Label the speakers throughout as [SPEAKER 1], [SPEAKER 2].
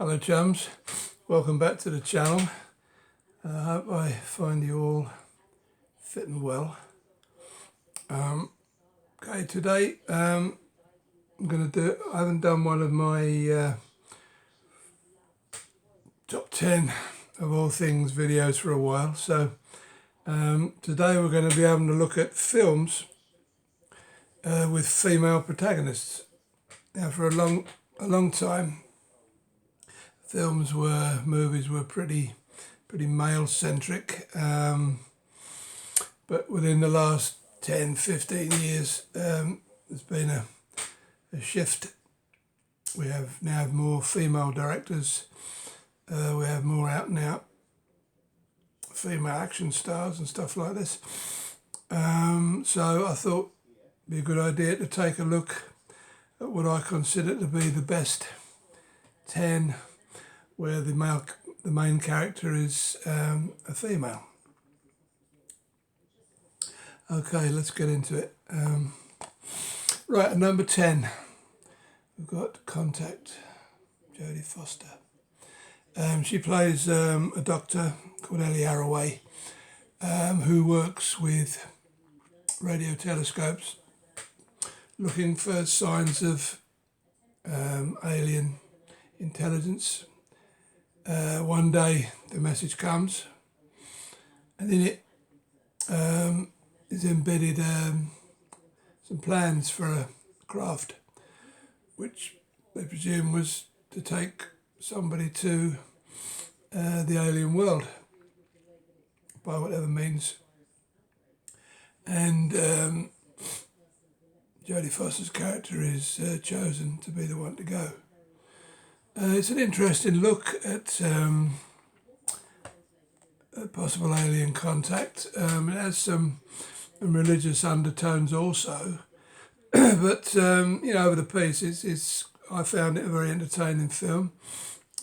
[SPEAKER 1] Hello chums, welcome back to the channel. I hope I find you all fit and well. Okay, today I'm going to I haven't done one of my top 10 of all things videos for a while, so today we're going to be having a look at films with female protagonists. Now for a long time movies were pretty male centric, but within the last 10-15 years there's been a shift. We now have more female directors, we have more out and out female action stars and stuff like this, so I thought it'd be a good idea to take a look at what I consider to be the best 10 where the main character is a female. Okay, let's get into it. Right, at number 10, we've got Contact, Jodie Foster. She plays a doctor called Ellie Arroway, who works with radio telescopes looking for signs of alien intelligence. One day the message comes, and in it is embedded some plans for a craft which they presume was to take somebody to the alien world by whatever means. And Jodie Foster's character is chosen to be the one to go. It's an interesting look at possible alien contact. It has some religious undertones also, but over the piece, I found it a very entertaining film,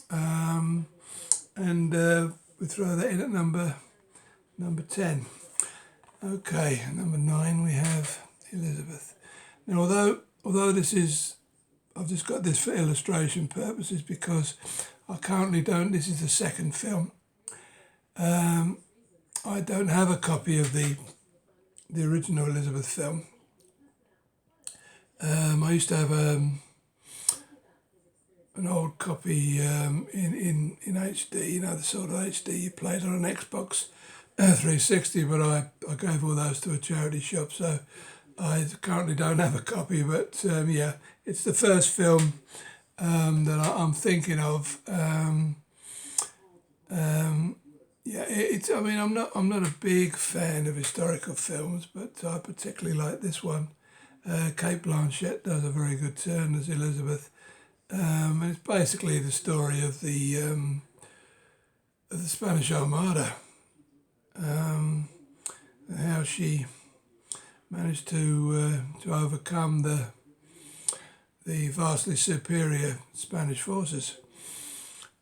[SPEAKER 1] and we throw that in at number 10. Okay, number 9 we have Elizabeth. Now, although this is, I've just got this for illustration purposes because I currently don't. This is the second film. I don't have a copy of the original Elizabeth film. I used to have an old copy in HD, the sort of HD you played on an Xbox 360, but I gave all those to a charity shop, so I currently don't have a copy. But yeah, it's the first film that I'm thinking of. I'm not a big fan of historical films, but I particularly like this one. Kate Blanchett does a very good turn as Elizabeth, and it's basically the story of the Spanish Armada, and how she managed to overcome the vastly superior Spanish forces.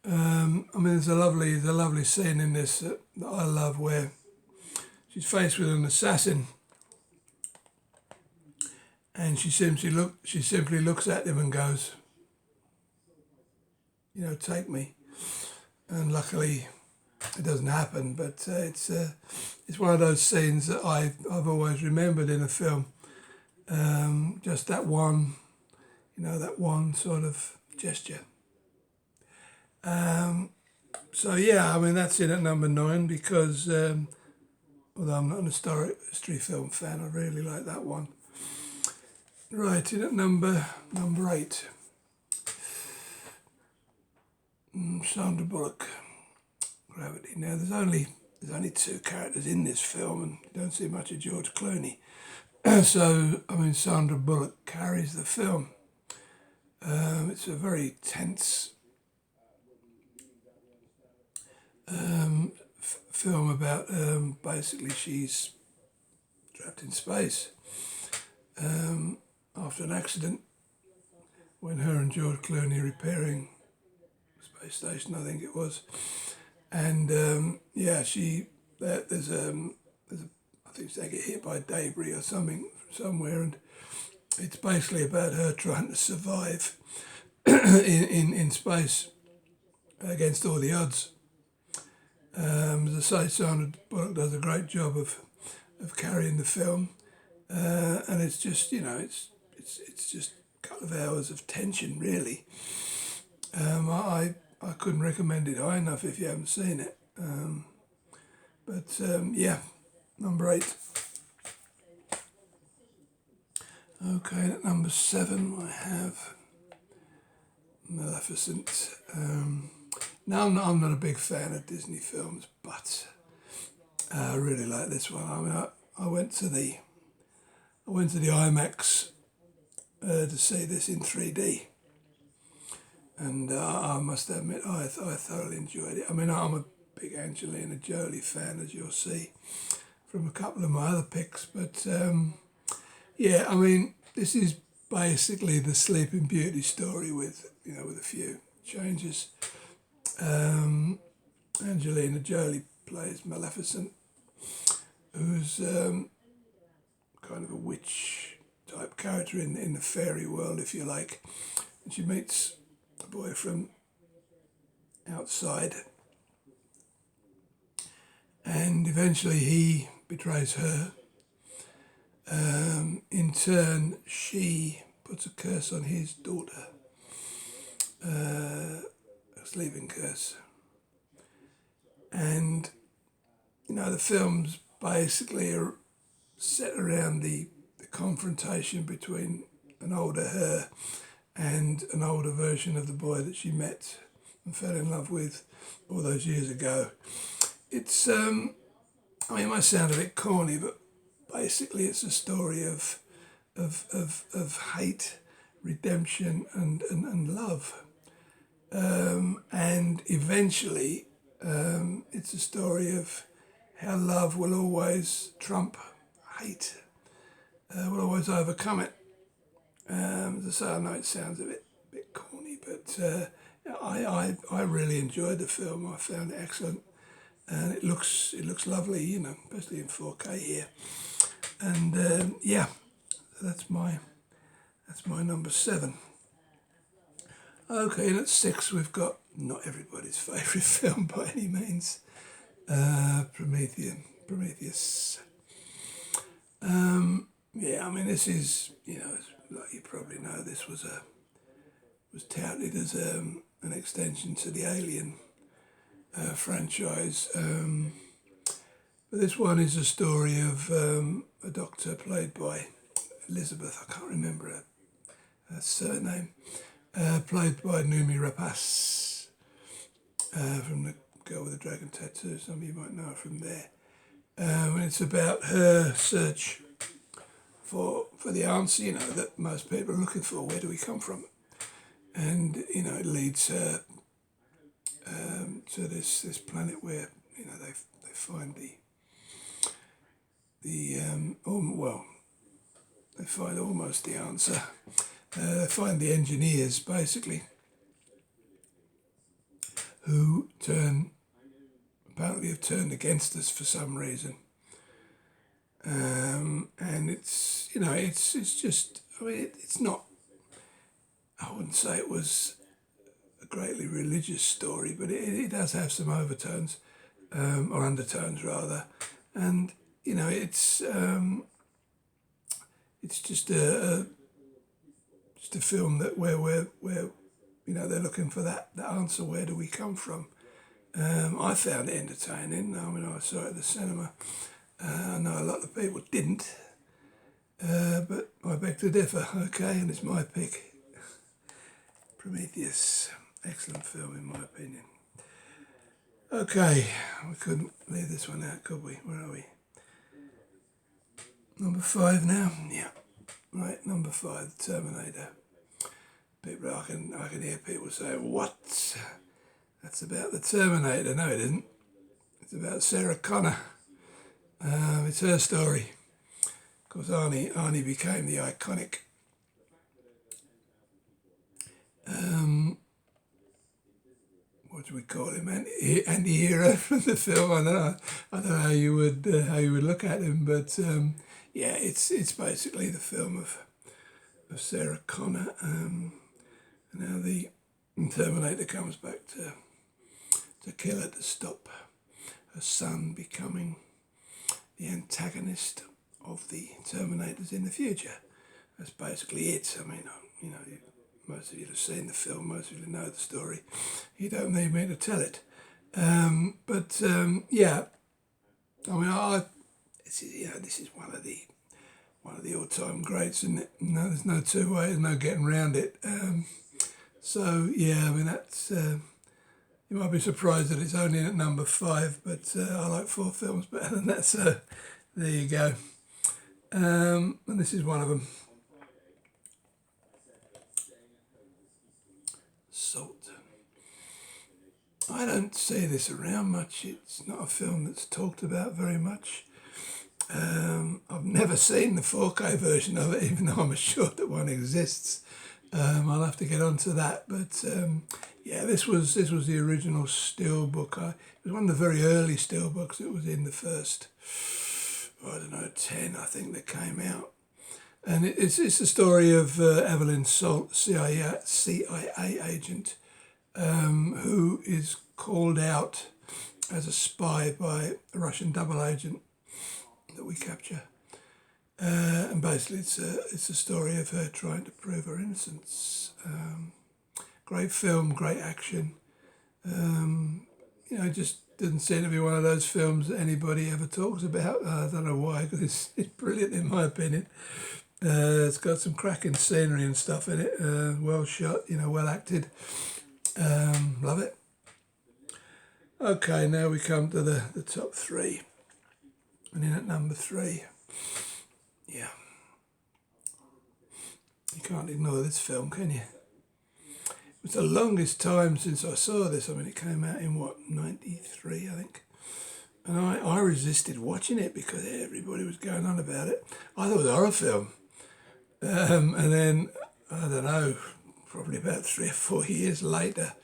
[SPEAKER 1] There's a lovely scene in this that I love, where she's faced with an assassin, and she simply looks at him and goes, take me. And luckily, it doesn't happen. But it's one of those scenes that I've always remembered in a film. Just that one, that one sort of gesture. So yeah, that's in at number 9 because although I'm not an history film fan, I really like that one. Right, in at number 8, Sandra Bullock, Gravity. Now there's only 2 characters in this film, and you don't see much of George Clooney. So Sandra Bullock carries the film. It's a very tense film about basically she's trapped in space after an accident when her and George Clooney are repairing the space station, I think it was, and there's I think they get hit by debris or something somewhere, and it's basically about her trying to survive in space. against all the odds. As I say, Sandra Bullock does a great job of carrying the film, and it's just it's just a couple of hours of tension, really. I couldn't recommend it high enough if you haven't seen it. Yeah, number 8. Okay, at number 7 I have Maleficent. Now I'm not a big fan of Disney films, but I really like this one. I mean, I went to the IMAX to see this in 3D, and I must admit I thoroughly enjoyed it. I mean, I'm a big Angelina Jolie fan, as you'll see from a couple of my other picks, but yeah, I mean, this is basically the Sleeping Beauty story with a few changes. Angelina Jolie plays Maleficent, who's kind of a witch type character in the fairy world, if you like. And she meets a boy from outside, and eventually he betrays her. In turn, she puts a curse on his daughter, a sleeping curse. And, the film's basically set around the confrontation between an older her and an older version of the boy that she met and fell in love with all those years ago. It's, it might sound a bit corny, but basically it's a story of hate, redemption, and love. And eventually, it's a story of how love will always trump hate, will always overcome it. As I say, I know it sounds a bit corny, but I really enjoyed the film. I found it excellent, and it looks lovely, especially in 4K here. And yeah, that's my number 7. Okay, and at 6 we've got not everybody's favourite film by any means, Prometheus. Yeah, I mean, this is, like you probably know, this was touted as an extension to the Alien franchise. But this one is a story of a doctor played by Elizabeth, I can't remember her surname, played by Noomi Rapace, from The Girl with the Dragon Tattoo. Some of you might know her from there. And it's about her search for the answer, that most people are looking for. Where do we come from? And, it leads her to this planet where, they find they find almost the answer. They find the engineers, basically, who apparently have turned against us for some reason. And it's just, it's not, I wouldn't say it was a greatly religious story, but it does have some overtones, or undertones rather. And, it's just a film that where they're looking for that answer. Where do we come from? I found it entertaining. I mean, I saw it at the cinema. I know a lot of people didn't, but I beg to differ. Okay, and it's my pick. Prometheus, excellent film in my opinion. Okay, we couldn't leave this one out, could we? Where are we? Number 5 now. Yeah, right. Number 5, The Terminator. People, I can hear people say, "What? That's about the Terminator." No, it isn't. It's about Sarah Connor. It's her story. Of course, Arnie became the iconic what do we call him? Anti-hero from the film. I don't know how you would look at him, but yeah, it's basically the film of Sarah Connor. And how the Terminator comes back to to kill her to stop her son becoming the antagonist of the Terminators in the future. That's basically it. I mean, most of you have seen the film, most of you know the story. You don't need me to tell it. Yeah, I mean, this is one of the all-time greats, isn't it? No, there's no two ways, no getting around it. So yeah, I mean that's. You might be surprised that it's only at number 5, but I like 4 films better than that. So there you go. And this is one of them. Salt. I don't see this around much. It's not a film that's talked about very much. I've never seen the 4K version of it, even though I'm assured that one exists. I'll have to get onto that, but yeah, this was the original steelbook. It was one of the very early steelbooks. It was in the first, 10, I think, that came out, and it's the story of Evelyn Salt, CIA agent, who is called out as a spy by a Russian double agent that we capture. And basically it's a story of her trying to prove her innocence. Great film, great action. It just doesn't seem to be one of those films that anybody ever talks about. I don't know why, because it's brilliant in my opinion. It's got some cracking scenery and stuff in it. Well shot, well acted. Love it. Okay, now we come to the top 3. And in at number 3, yeah, you can't ignore this film, can you? It was the longest time since I saw this. I mean, it came out in, 93, I think. And I resisted watching it because everybody was going on about it. I thought it was a horror film. And then, I don't know, probably about 3 or 4 years later,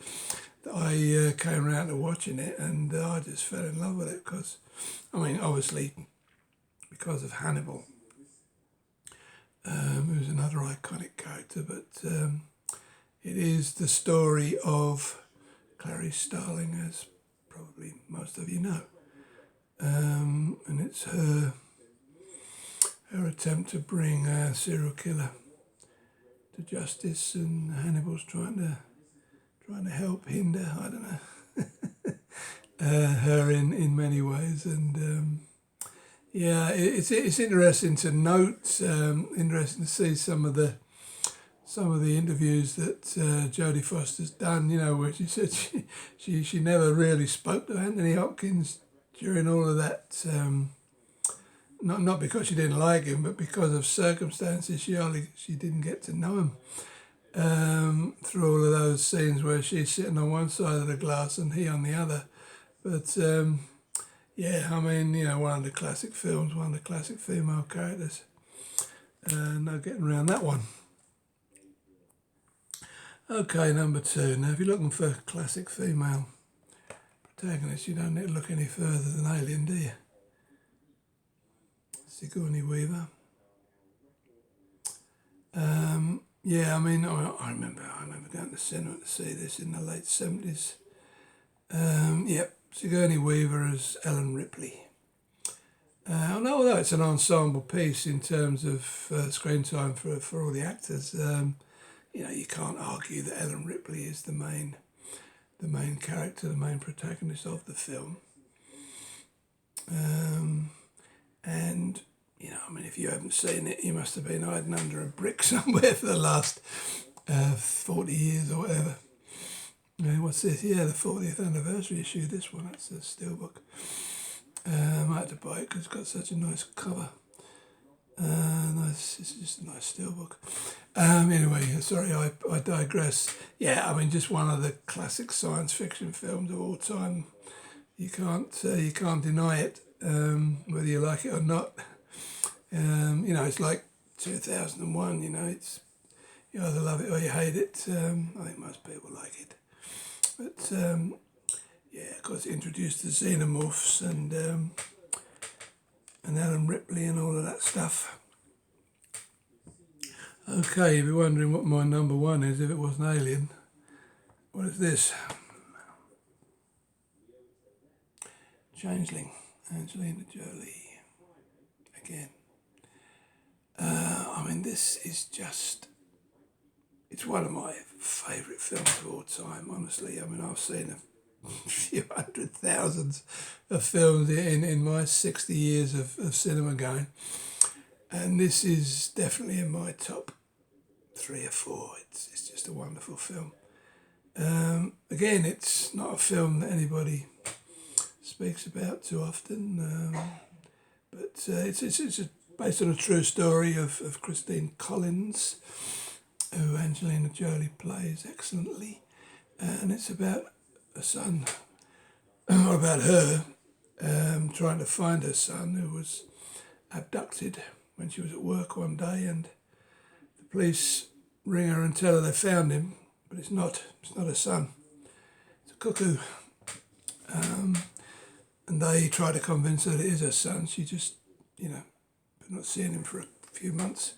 [SPEAKER 1] I came around to watching it, and I just fell in love with it because, obviously, because of Hannibal, who's another iconic character, but it is the story of Clarice Starling, as probably most of you know, and it's her attempt to bring a serial killer to justice, and Hannibal's trying to help hinder, I don't know, her in many ways, and yeah, it's interesting to note, interesting to see some of the interviews that Jodie Foster's done, where she said she never really spoke to Anthony Hopkins during all of that, not because she didn't like him, but because of circumstances. She didn't get to know him through all of those scenes where she's sitting on one side of the glass and he on the other. But yeah, one of the classic films, one of the classic female characters. No getting around that one. Okay, number 2. Now, if you're looking for classic female protagonists, you don't need to look any further than Alien, do you? Sigourney Weaver. Yeah, I remember going to the cinema to see this in the late 70s. Yep, Sigourney Weaver as Ellen Ripley. Although it's an ensemble piece in terms of screen time for all the actors, you can't argue that Ellen Ripley is the main character, the main protagonist of the film. And if you haven't seen it, you must have been hiding under a brick somewhere for the last 40 years or whatever. What's this? Yeah, the 40th anniversary issue, this one, that's a steelbook. I had to buy it because it's got such a nice cover. It's just a nice steelbook. Anyway, sorry, I digress. Yeah, just one of the classic science fiction films of all time. You can't deny it, whether you like it or not. It's like 2001. It's you either love it or you hate it. I think most people like it, but yeah, of course, it introduced the xenomorphs and Ellen Ripley and all of that stuff. Okay, you'll be wondering what my number 1 is if it wasn't Alien. What is this? Changeling, Angelina Jolie, again. I mean, this is just, it's one of my favourite films of all time, honestly. I mean, I've seen a few hundred thousands of films in my 60 years of cinema going. And this is definitely in my top 3 or 4. It's just a wonderful film. Again, it's not a film that anybody speaks about too often, but it's based on a true story of Christine Collins, who Angelina Jolie plays excellently, and it's about a son, or about her trying to find her son who was abducted when she was at work one day, and the police ring her and tell her they found him, but it's not her son. It's a cuckoo. And they try to convince her that it is her son. She just, not seeing him for a few months.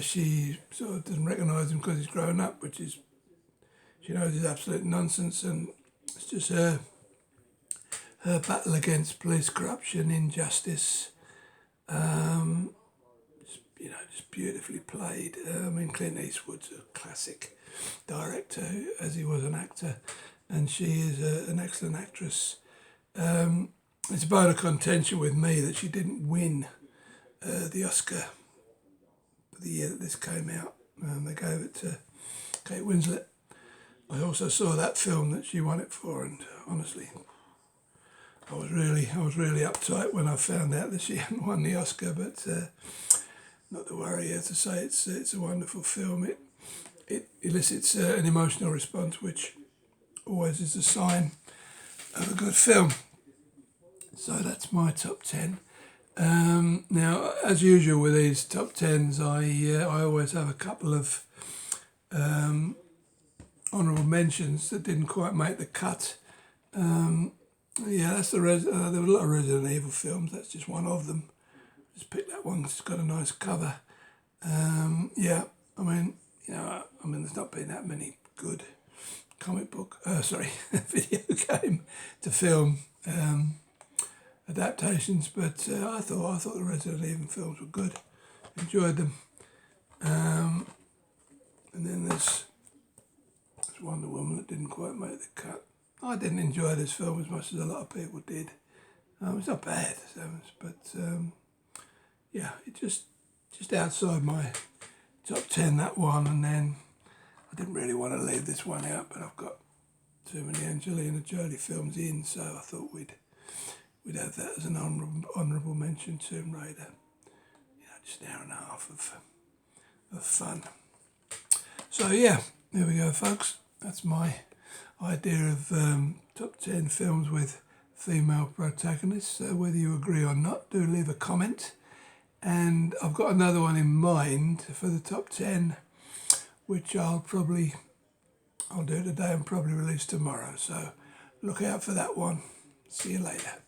[SPEAKER 1] She sort of doesn't recognise him because he's grown up, which is, she knows is absolute nonsense, and it's just her battle against police corruption, injustice, just beautifully played. I mean, Clint Eastwood's a classic director, as he was an actor, and she is an excellent actress. It's a bone of contention with me that she didn't win the Oscar for the year that this came out. They gave it to Kate Winslet. I also saw that film that she won it for, and honestly, I was really uptight when I found out that she hadn't won the Oscar. But not to worry, as I say, it's a wonderful film. It elicits an emotional response, which always is a sign of a good film. So that's my top 10. Now, as usual with these top 10s, I always have a couple of honourable mentions that didn't quite make the cut. That's there were a lot of Resident Evil films. That's just one of them. Just picked that one 'cause it's got a nice cover. There's not been that many good video game to film adaptations, but I thought the Resident Evil films were good. Enjoyed them. And then there's Wonder Woman that didn't quite make the cut. I didn't enjoy this film as much as a lot of people did. It's not bad, but it just outside my top 10, that one, and then I didn't really want to leave this one out, but I've got too many Angelina Jolie films in, so I thought we'd have that as an honourable mention. Tomb Raider, just an hour and a half of fun. So there we go, folks. That's my idea of top 10 films with female protagonists. So whether you agree or not, do leave a comment. And I've got another one in mind for the top 10, which I'll do today and probably release tomorrow. So look out for that one. See you later.